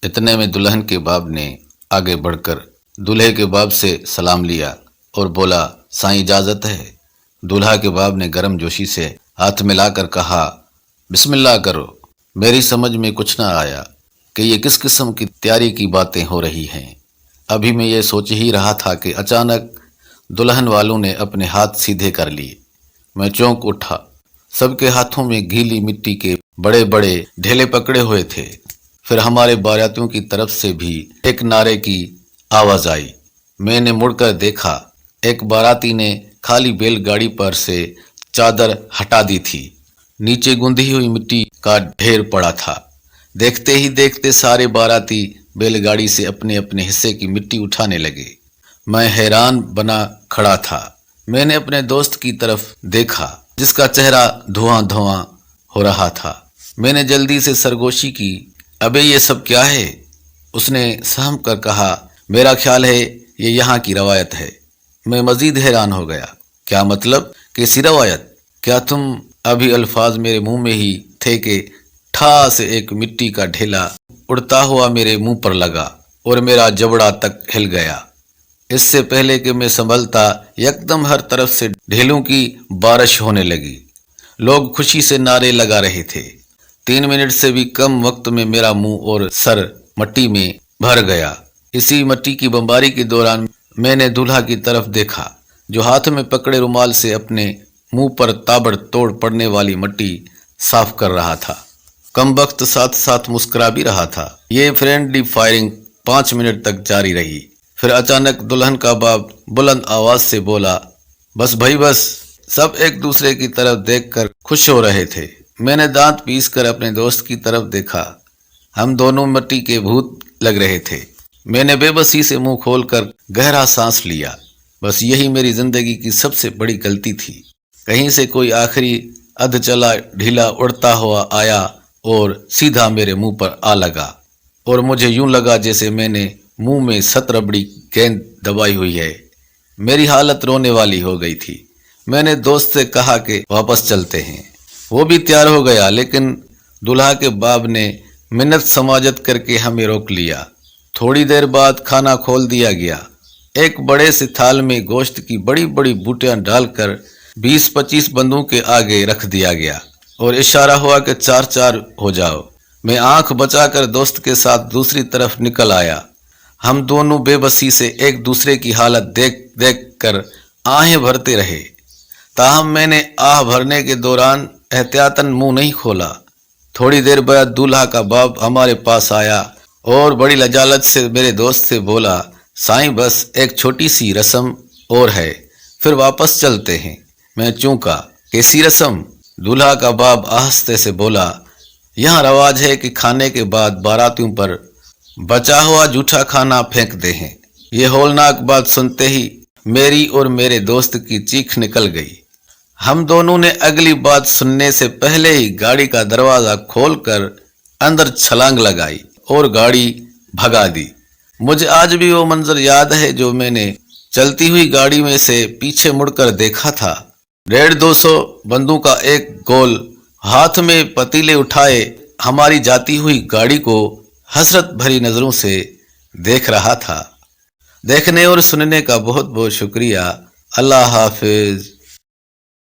اتنے میں دلہن کے باپ نے آگے بڑھ کر دولہے کے باپ سے سلام لیا اور بولا، سائیں اجازت ہے؟ دولہا کے باپ نے گرم جوشی سے ہاتھ ملا کر کہا، بسم اللہ کرو۔ میری سمجھ میں کچھ نہ آیا کہ یہ کس قسم کی تیاری کی باتیں ہو رہی ہیں۔ ابھی میں یہ سوچ ہی رہا تھا کہ اچانک دلہن والوں نے اپنے ہاتھ سیدھے کر لیے۔ میں چونک اٹھا۔ سب کے ہاتھوں میں گیلی مٹی کے بڑے بڑے ڈھیلے پکڑے ہوئے تھے۔ پھر ہمارے باراتیوں کی طرف سے بھی ایک نعرے کی آواز آئی۔ میں نے مڑ کر دیکھا، ایک باراتی نے خالی بیل گاڑی پر سے چادر ہٹا دی تھی۔ نیچے گندھی ہوئی مٹی کا ڈھیر پڑا تھا۔ دیکھتے ہی دیکھتے سارے باراتی بیل گاڑی سے اپنے اپنے حصے کی مٹی اٹھانے لگے۔ میں حیران بنا کھڑا تھا۔ میں نے اپنے دوست کی طرف دیکھا جس کا چہرہ دھواں دھواں ہو رہا تھا۔ میں نے جلدی سے سرگوشی کی، ابے یہ سب کیا ہے؟ اس نے سہم کر کہا، میرا خیال ہے یہ یہاں کی روایت ہے۔ میں مزید حیران ہو گیا۔ کیا مطلب؟ کیسی روایت؟ کیا تم ابھی الفاظ میرے منہ میں ہی تھے کہ ٹھا سے ایک مٹی کا ڈھیلا اڑتا ہوا میرے منہ پر لگا اور میرا جبڑا تک ہل گیا۔ اس سے پہلے کہ میں سنبھلتا، یکدم ہر طرف سے ڈھیلوں کی بارش ہونے لگی۔ لوگ خوشی سے نعرے لگا رہے تھے۔ 3 منٹ سے بھی کم وقت میں میرا منہ اور سر مٹی میں بھر گیا۔ اسی مٹی کی بمباری کے دوران میں نے دولہا کی طرف دیکھا جو ہاتھ میں پکڑے رومال سے اپنے منہ پر تابڑ توڑ پڑنے والی مٹی صاف کر رہا تھا۔ کم وقت ساتھ ساتھ مسکرا بھی رہا تھا۔ یہ فرینڈلی فائرنگ 5 منٹ تک جاری رہی۔ پھر اچانک دلہن کا باپ بلند آواز سے بولا، بس بھائی بس۔ سب ایک دوسرے کی طرف دیکھ کر خوش ہو رہے تھے۔ میں نے دانت پیس کر اپنے دوست کی طرف دیکھا۔ ہم دونوں مٹی کے بھوت لگ رہے تھے۔ میں نے بے بسی سے منہ کھول کر گہرا سانس لیا۔ بس یہی میری زندگی کی سب سے بڑی غلطی تھی۔ کہیں سے کوئی آخری ادھ چلا ڈھیلا اڑتا ہوا آیا اور سیدھا میرے منہ پر آ لگا، اور مجھے یوں لگا جیسے میں نے منہ میں 7 ربڑی گیند دبائی ہوئی ہے۔ میری حالت رونے والی ہو گئی تھی۔ میں نے دوست سے کہا کہ واپس چلتے ہیں۔ وہ بھی تیار ہو گیا، لیکن دولہا کے باپ نے منت سماجت کر کے ہمیں روک لیا۔ تھوڑی دیر بعد کھانا کھول دیا گیا۔ ایک بڑے سے تھال میں گوشت کی بڑی بڑی بوٹیاں ڈال کر 20-25 بندوں کے آگے رکھ دیا گیا اور اشارہ ہوا کہ 4 ہو جاؤ۔ میں آنکھ بچا کر دوست کے ساتھ دوسری طرف نکل آیا۔ ہم دونوں بے بسی سے ایک دوسرے کی حالت دیکھ دیکھ کر آہیں بھرتے رہے۔ تاہم میں نے آہ بھرنے کے دوران احتیاطاً منہ نہیں کھولا۔ تھوڑی دیر بعد دولہا کا باپ ہمارے پاس آیا اور بڑی لجاجت سے میرے دوست سے بولا، سائیں بس ایک چھوٹی سی رسم اور ہے، پھر واپس چلتے ہیں۔ میں چونکا، کیسی رسم؟ دولہا کا باپ آہستہ سے بولا، یہاں رواج ہے کہ کھانے کے بعد باراتیوں پر بچا ہوا جھوٹا کھانا پھینکتے ہیں۔ یہ ہولناک بات سنتے ہی میری اور میرے دوست کی چیخ نکل گئی۔ ہم دونوں نے اگلی بات سننے سے پہلے ہی گاڑی کا دروازہ کھول کر اندر چھلانگ لگائی اور گاڑی بھگا دی۔ مجھے آج بھی وہ منظر یاد ہے جو میں نے چلتی ہوئی گاڑی میں سے پیچھے مڑ کر دیکھا تھا۔ 150-200 بندوں کا ایک گول ہاتھ میں پتیلے اٹھائے ہماری جاتی ہوئی گاڑی کو حسرت بھری نظروں سے دیکھ رہا تھا۔ دیکھنے اور سننے کا بہت بہت شکریہ۔ اللہ حافظ۔